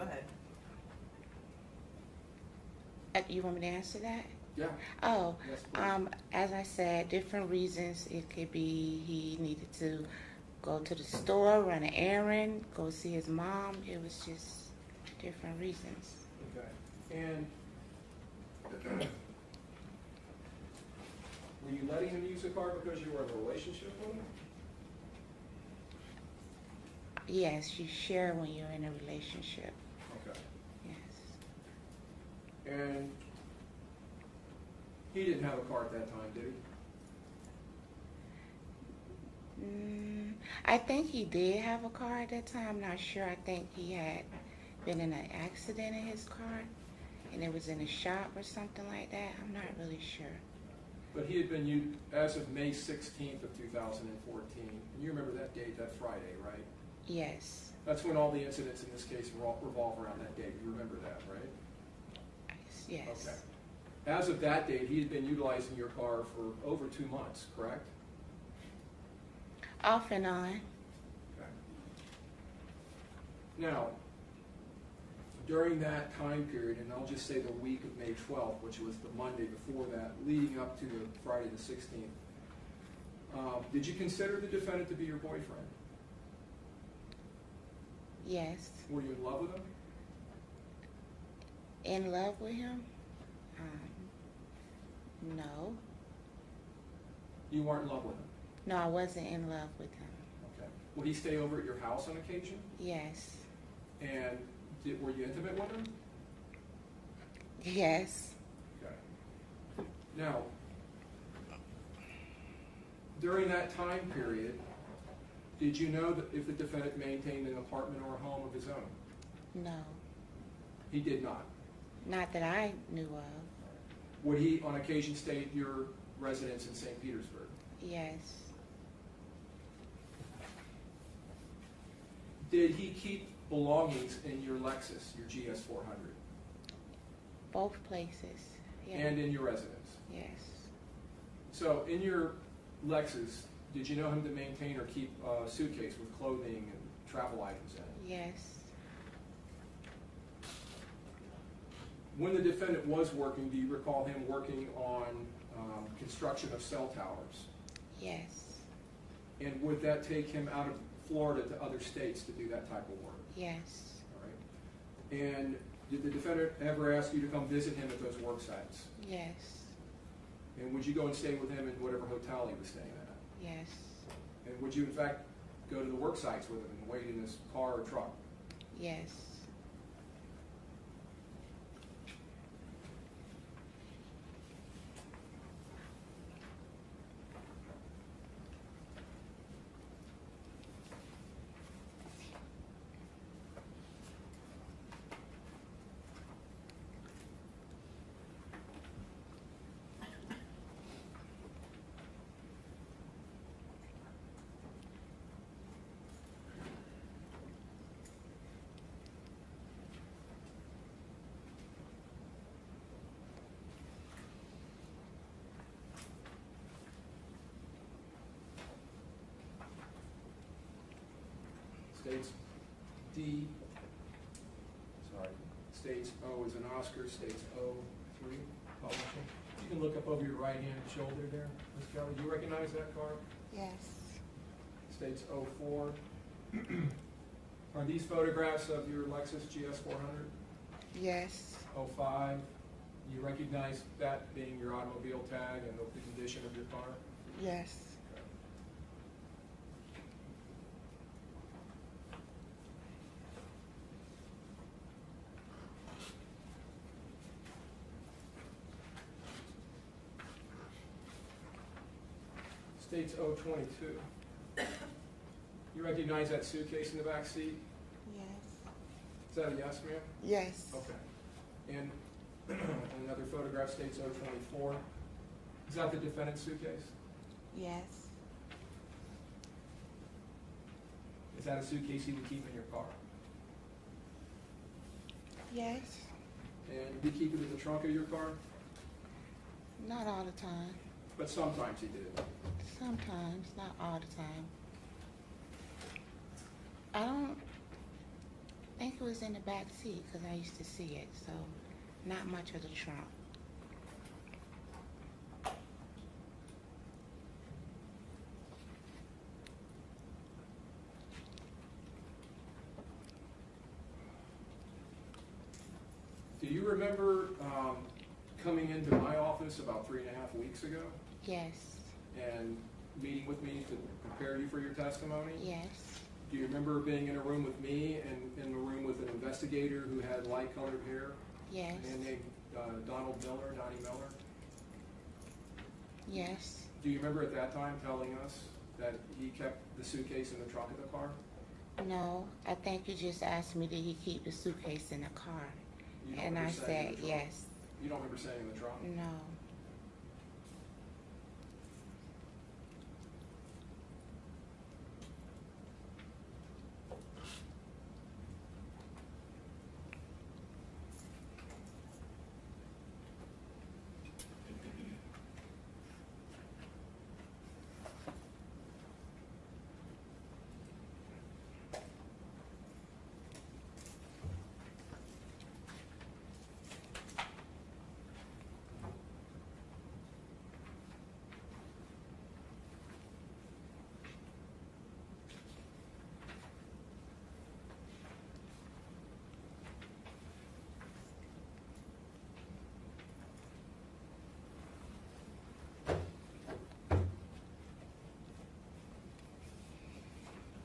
ahead. You want me to answer that? Yeah. Oh, Yes, please. as I said, different reasons. It could be he needed to go to the store, run an errand, go see his mom. It was just different reasons. Okay. And were you letting him use the car because you were in a relationship with him? Yes, you share when you're in a relationship. Okay. Yes. And he didn't have a car at that time, did he? I think he did have a car at that time. I'm not sure. I think he had been in an accident in his car, and it was in a shop or something like that. I'm not really sure. But he had been, as of May 16th of 2014, and you remember that date, that Friday, right? Yes. That's when all the incidents in this case revolve around that date. You remember that, right? Yes. Okay. As of that date, he had been utilizing your car for over 2 months, correct? Off and on. Okay. Now, during that time period, and I'll just say the week of May 12th, which was the Monday before that, leading up to the Friday the 16th, did you consider the defendant to be your boyfriend? Yes. Were you in love with him? In love with him? No. You weren't in love with him? No, I wasn't in love with him. Okay. Would he stay over at your house on occasion? Yes. And were you intimate with him? Yes. Okay. Now, during that time period, did you know that if the defendant maintained an apartment or a home of his own? No. He did not. Not that I knew of. Would he on occasion stay at your residence in St. Petersburg? Yes. Did he keep belongings in your Lexus, your GS 400? Both places. Yeah. And in your residence? Yes. So in your Lexus, did you know him to maintain or keep a suitcase with clothing and travel items in it? Yes. When the defendant was working, do you recall him working on construction of cell towers? Yes. And would that take him out of Florida to other states to do that type of work? Yes. All right. And did the defendant ever ask you to come visit him at those work sites? Yes. And would you go and stay with him in whatever hotel he was staying at? Yes. And would you, in fact, go to the work sites with him and wait in his car or truck? Yes. States D, states O is an Oscar, states O3, publishing. You can look up over your right-hand shoulder there, Ms. Kelly. Do you recognize that card? Yes. States O4. Are these photographs of your Lexus GS 400? Yes. O5. You recognize that being your automobile tag and the condition of your car? Yes. States O22. You recognize that suitcase in the back seat? Yes. Is that a yes, ma'am? Yes. Okay. And another photograph states O24. Is that the defendant's suitcase? Yes. Is that a suitcase you would keep in your car? Yes. And do you keep it in the trunk of your car? Not all the time. But sometimes you do. Sometimes, not all the time. I don't think it was in the back seat because I used to see it, so not much of the trunk. Do you remember coming into my office about 3.5 weeks ago Yes, and meeting with me to prepare you for your testimony? yes, Do you remember being in a room with me and in a room with an investigator who had light-colored hair? yes, A man named Donnie Miller? yes. Do you remember at that time telling us that he kept the suitcase in the trunk of the car? No, I think you just asked me, did he keep the suitcase in the car? You don't And I remember saying in said the trunk? yes. You don't remember saying in the trunk? No.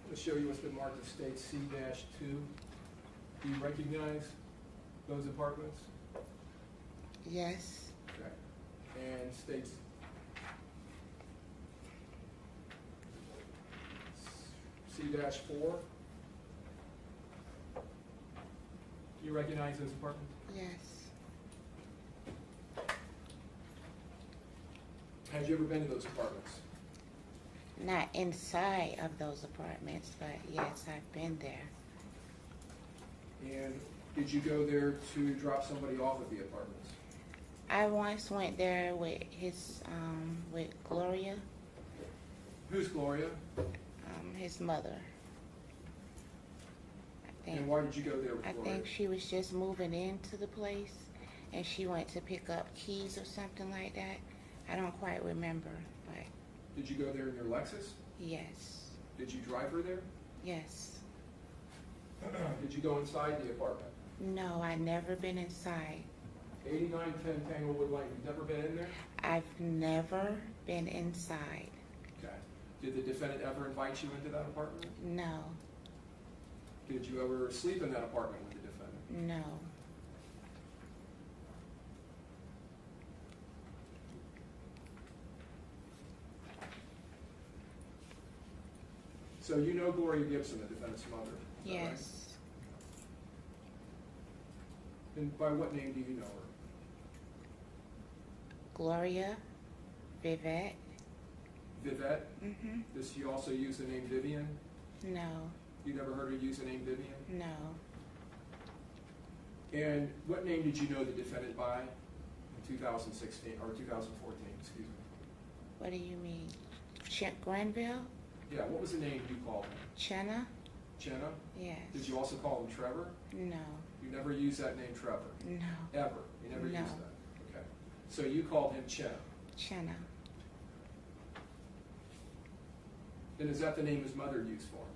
To show you what's been marked as state C-2. Do you recognize those apartments? Yes, Okay. And states C-4. Do you recognize those apartments? yes. Had you ever been to those apartments? Not inside of those apartments, but yes, I've been there. And did you go there to drop somebody off at the apartments? I once went there with with Gloria, Who's Gloria? his mother. And why did you go there with I Gloria? think she was just moving into the place, and she went to pick up keys or something like that. I don't quite remember, but Did you go there in your Lexus? yes, Did you drive her there? yes. Did you go inside the apartment? No, I never been inside. 8910 Tanglewood Lane. You've never been in there? I've never been inside. Okay. Did the defendant ever invite you into that apartment? No, Did you ever sleep in that apartment with the defendant? no, So you know Gloria Gibson, the defendant's mother? Is that right? yes. And by what name do you know her? Gloria, Vivette. Vivette? Mhm. Does she also use the name Vivian? No, You never heard her use the name Vivian? no. And what name did you know the defendant by in 2016, or 2014, excuse me? What do you mean? Granville? Yeah, what was the name you called him? Chenna? Jenna? Yes. Did you also call him Trevor? No, You never used that name Trevor? no. Ever? You never No. used that? Okay. So you called him Chenna. Chenna. And is that the name his mother used for him?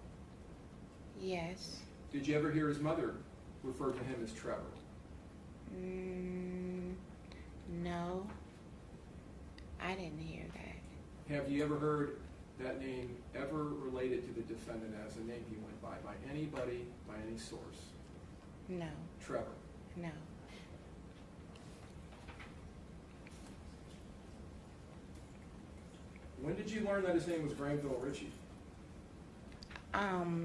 Yes. Did you ever hear his mother refer to him as Trevor? No. I didn't hear that. Have you ever heard that name ever related to the defendant as a name he went by anybody, by any source? No, Trevor. no. When did you learn that his name was Granville Ritchie?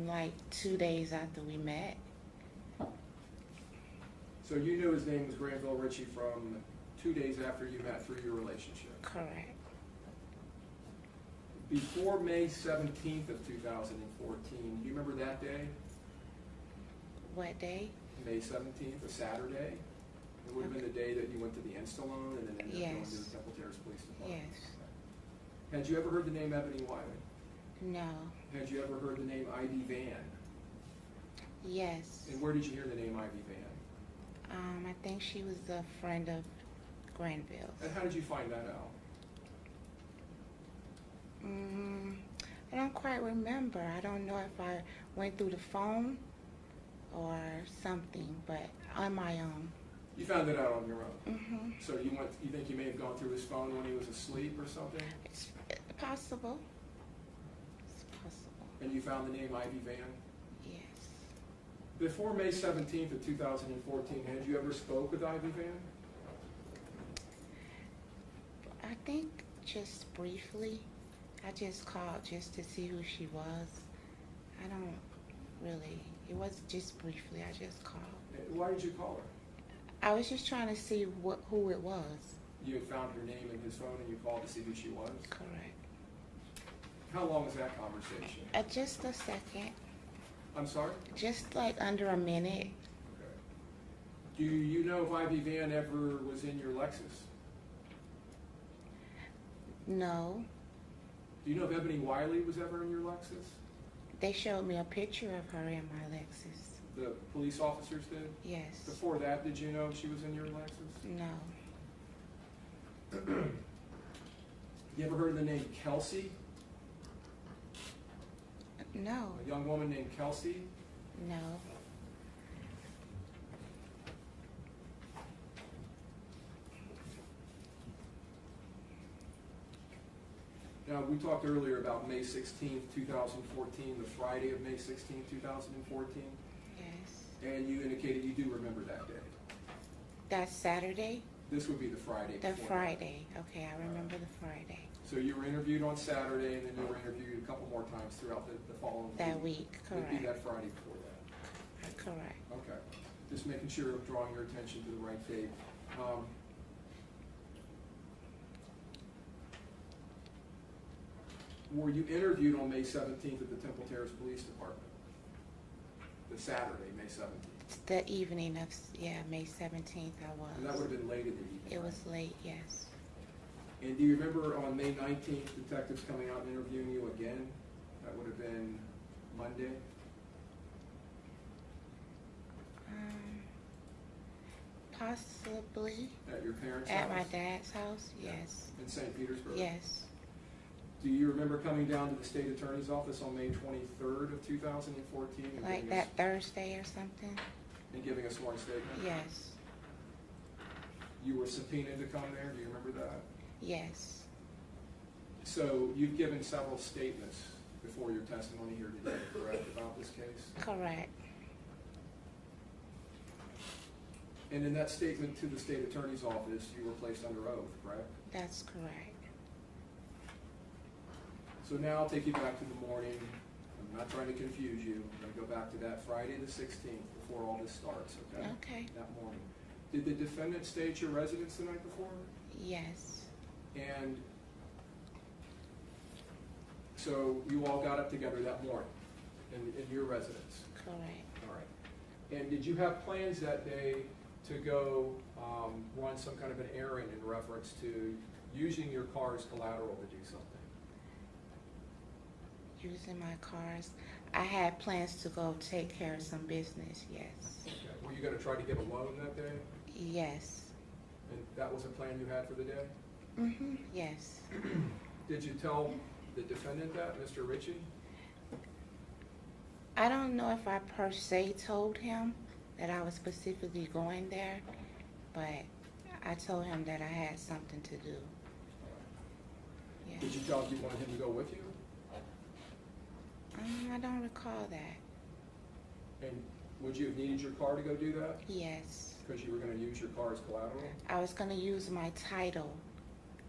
Like 2 days after we met. So you knew his name was Granville Ritchie from 2 days after you met through your relationship. Correct. Before May 17th of 2014, do you remember that day? What day? May 17th, a Saturday? It would have been the day that you went to the Insta-Loan and then ended up going to Yes. the Temple Terrace Police Department. Yes. Had you ever heard the name Ebony Wiley? No. Had you ever heard the name I.D. Van? Yes. And where did you hear the name Ivy Van? I think she was a friend of Granville. And how did you find that out? I don't quite remember. I don't know if I went through the phone or something, but on my own. You found it out on your own? Mm-hmm. So you think you may have gone through his phone when he was asleep or something? It's possible. It's possible. And you found the name Ivy Van? Yes. Before May 17th of 2014, had you ever spoke with Ivy Van? I think just briefly. I just called just to see who she was. I don't really. It was just briefly. I just called. Why did you call her? I was just trying to see who it was. You had found her name in his phone and you called to see who she was? Correct. How long was that conversation? Just a second. I'm sorry? Just like under a minute. Okay. Do you know if Ivy Van ever was in your Lexus? No. Do you know if Ebony Wiley was ever in your Lexus? They showed me a picture of her in my Lexus. The police officers did? Yes. Before that, did you know she was in your Lexus? No. You ever heard of the name Kelsey? No. A young woman named Kelsey? No. Now, we talked earlier about May 16th, 2014, the Friday of May 16th, 2014. Yes. And you indicated you do remember that day. That's Saturday? This would be the Friday The before Friday. Okay, I remember the Friday. that. So you were interviewed on Saturday, and then you were interviewed a couple more times throughout the following That week. week, It'd be correct. that Friday before that. Correct. Okay. Just making sure of drawing your attention to the right date. Were you interviewed on May 17th at the Temple Terrace Police Department? The Saturday, May 17th. The evening of, May 17th I was. And that would have been late in the evening. It was late, yes. And do you remember on May 19th, detectives coming out and interviewing you again? That would have been Monday. Possibly. At your parents' At house? my dad's house, yes. In St. Petersburg? Yes. Do you remember coming down to the state attorney's office on May 23rd of 2014? And Like giving that us, Thursday or something? and giving a sworn statement? Yes. You were subpoenaed to come there, do you remember that? Yes. So you've given several statements before your testimony here today, correct, about this case? Correct. And in that statement to the state attorney's office, you were placed under oath, correct? That's correct. So now I'll take you back to the morning. I'm not trying to confuse you. I'm going to go back to that Friday the 16th before all this starts, okay? Okay. That morning. Did the defendant stay at your residence the night before? Yes. And so you all got up together that morning in your residence? Correct. All right. And did you have plans that day to go run some kind of an errand in reference to using your car as collateral to do something? Using my cars. I had plans to go take care of some business, yes. Okay. Were you going to try to get a loan that day? Yes. And that was a plan you had for the day? Mm-hmm. Yes. Did you tell the defendant that, Mr. Ritchie? I don't know if I per se told him that I was specifically going there, but I told him that I had something to do. Yes. Did you tell him you wanted him to go with you? I don't recall that. And would you have needed your car to go do that? Yes. Because you were going to use your car as collateral? I was going to use my title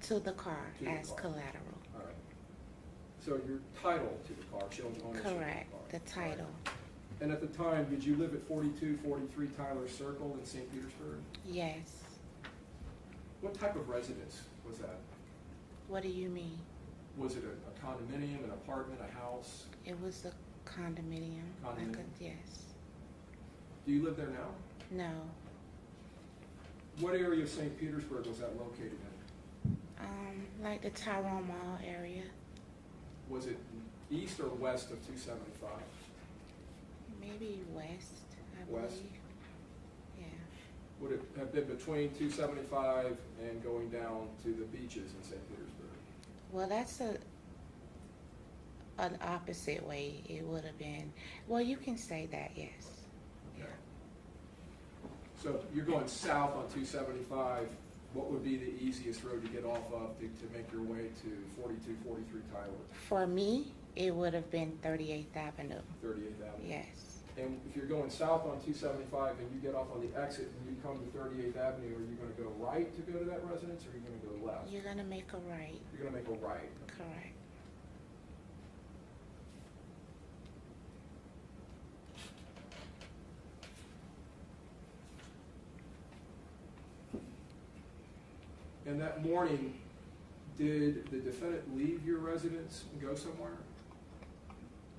to the car To the as car. collateral. All right. So your title to the car, showing ownership Correct. of The the car. title. And at the time, did you live at 4243 Tyler Circle in St. Petersburg? Yes. What type of residence was that? What do you mean? Was it a condominium, an apartment, a house? It was a condominium. Condominium? Yes. Do you live there now? No. What area of St. Petersburg was that located in? Like the Tyrone Mall area. Was it east or west of 275? Maybe west, I West? believe. Yeah. Would it have been between 275 and going down to the beaches in St. Petersburg? Well, that's an opposite way. It would have been. Well, you can say that, yes. Okay. So you're going south on 275. What would be the easiest road to get off of to make your way to 4243 Tyler? For me, it would have been 38th Avenue. 38th Avenue. Yes. And if you're going south on 275 and you get off on the exit and you come to 38th Avenue, are you going to go right to go to that residence, or are you going to go left? You're going to make a right. You're going to make a right. Correct. And that morning, did the defendant leave your residence and go somewhere?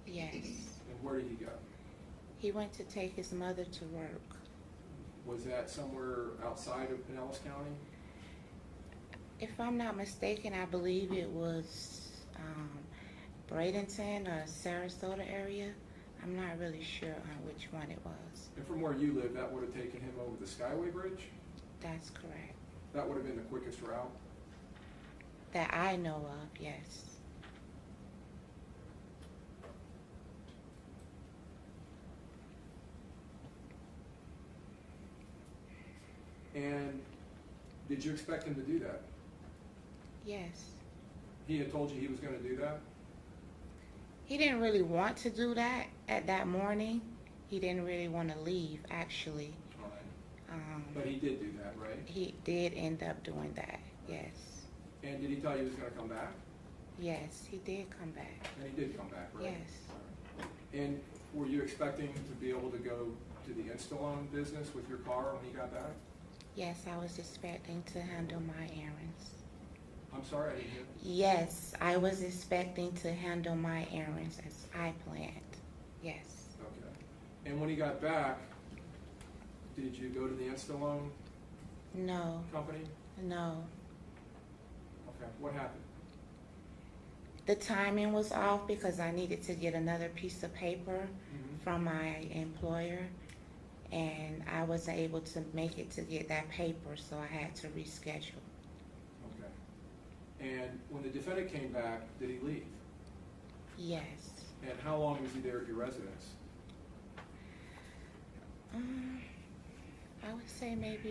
Yes. And where did he go? He went to take his mother to work. Was that somewhere outside of Pinellas County? If I'm not mistaken, I believe it was Bradenton or Sarasota area. I'm not really sure on which one it was. And from where you live, that would have taken him over the Skyway Bridge? That's correct. That would have been the quickest route? That I know of, yes. And did you expect him to do that? Yes. He had told you he was going to do that? He didn't really want to do that at that morning. He didn't really want to leave, actually. All right. But he did do that, right? He did end up doing that, yes. And did he tell you he was going to come back? Yes, he did come back. And he did come back, right? Yes. And were you expecting to be able to go to the Insta-Loan business with your car when he got back? Yes, I was expecting to handle my errands. I'm sorry, I didn't hear. Yes, I was expecting to handle my errands as I planned. Yes. Okay. And when he got back, did you go to the Insta-Loan No, company? no. Okay. What happened? The timing was off because I needed to get another piece of paper from my employer, and I wasn't able to make it to get that paper, so I had to reschedule. Okay. And when the defendant came back, did he leave? Yes. And how long was he there at your residence? I would say maybe